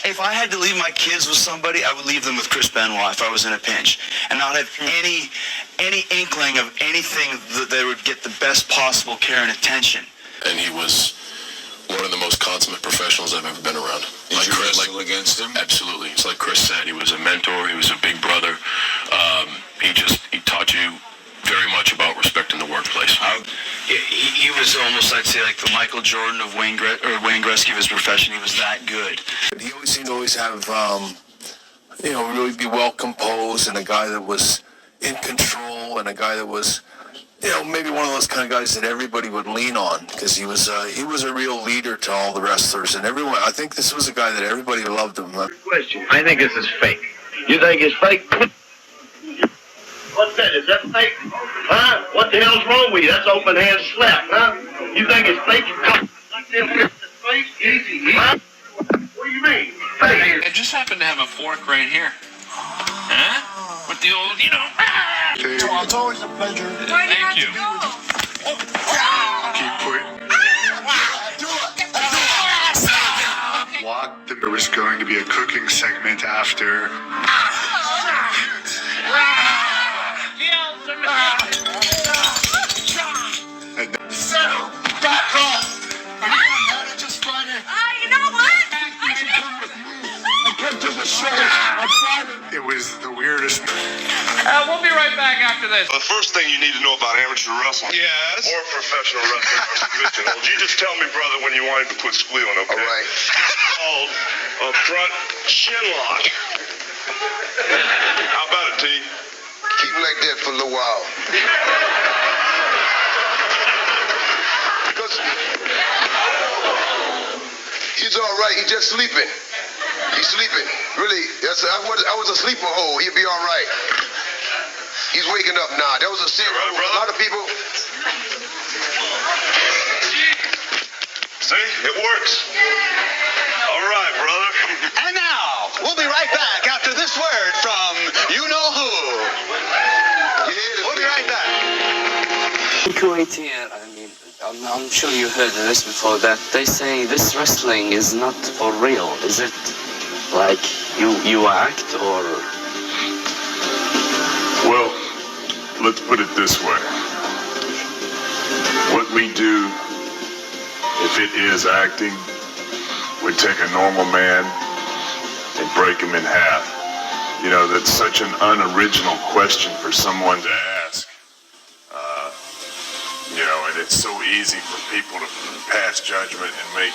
If I had to leave my kids with somebody, I would leave them with Chris Benoit if I was in a pinch, and not have any inkling of anything that they would get the best possible care and attention. And he was one of the most consummate professionals I've ever been around. Did you wrestle against him? Absolutely. It's like Chris said, he was a mentor, he was a big brother. He taught you very much about respecting the workplace. He was almost, I'd say, like the Michael Jordan of Wayne Gretzky of his profession. He was that good. He always seemed to always have, really be well composed, and a guy that was in control, and a guy that was, maybe one of those kind of guys that everybody would lean on, because he was a real leader to all the wrestlers and everyone. I think this was a guy that everybody loved him. Question. I think this is fake. You think it's fake? What's that? Is that fake? Huh? What the hell's wrong with you? That's open hand slap, huh? You think it's fake? Easy. Huh? What do you mean? Fake. I just happen to have a fork right here. Huh? With the old, It's always a pleasure. Thank you. Keep putting. There was going to be a cooking segment after. Back off! You know what? It was the weirdest. We'll be right back after this. The first thing you need to know about amateur wrestling, or professional wrestling, or submission holds, you just tell me, brother, when you want him to quit squealing, okay? All right. It's called a front chin lock. How about it, T? Keep like that for a little while. Because he's all right. He's just sleeping. He's sleeping. Really, I was a sleeper hole. He'll be all right. He's waking up now. That was a serious. Right, brother? A lot of people. See? It works. All right, brother. And now, we'll be right back after this word from you-know-who. We'll be right back. Kuwait here, I'm sure you heard this before, that they say this wrestling is not for real. Is it like you act, or? Well, let's put it this way. What we do, if it is acting, we take a normal man and break him in half. That's such an unoriginal question for someone to ask. And it's so easy for people to pass judgment and make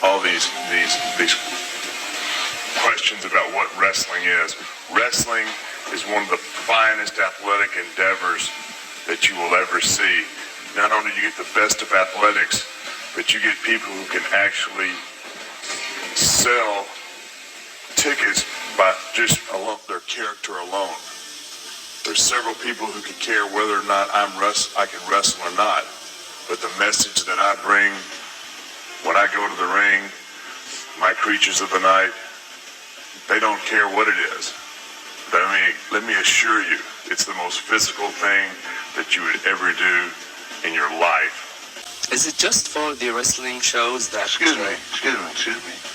all these questions about what wrestling is. Wrestling is one of the finest athletic endeavors that you will ever see. Not only do you get the best of athletics, but you get people who can actually sell tickets by just their character alone. There's several people who can care whether or not I can wrestle or not, but the message that I bring when I go to the ring, my creatures of the night, they don't care what it is. But let me assure you, it's the most physical thing that you would ever do in your life. Is it just for the wrestling shows that... Excuse me.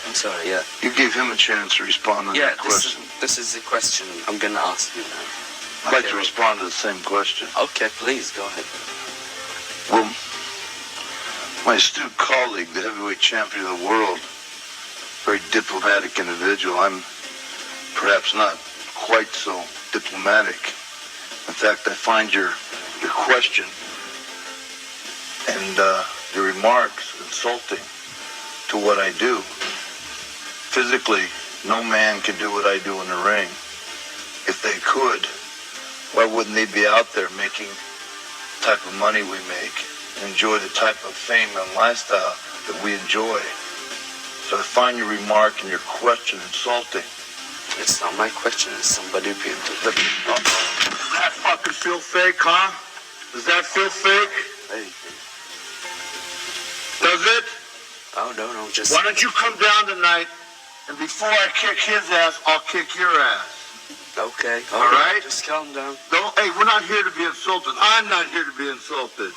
I'm sorry, yeah. You gave him a chance to respond to that question. This is the question I'm going to ask you now. I'd like to respond to the same question. Okay, please, go ahead. Well, my astute colleague, the heavyweight champion of the world, very diplomatic individual. I'm perhaps not quite so diplomatic. In fact, I find your question and your remarks insulting to what I do. Physically, no man can do what I do in the ring. If they could, why wouldn't they be out there making the type of money we make and enjoy the type of fame and lifestyle that we enjoy? So I find your remark and your question insulting. It's not my question, it's somebody being... Does that fucking feel fake, huh? Does that feel fake? Hey. Does it? Oh, no, just... Why don't you come down tonight, and before I kick his ass, I'll kick your ass. Okay. All right? Just calm down. Hey, we're not here to be insulted. I'm not here to be insulted.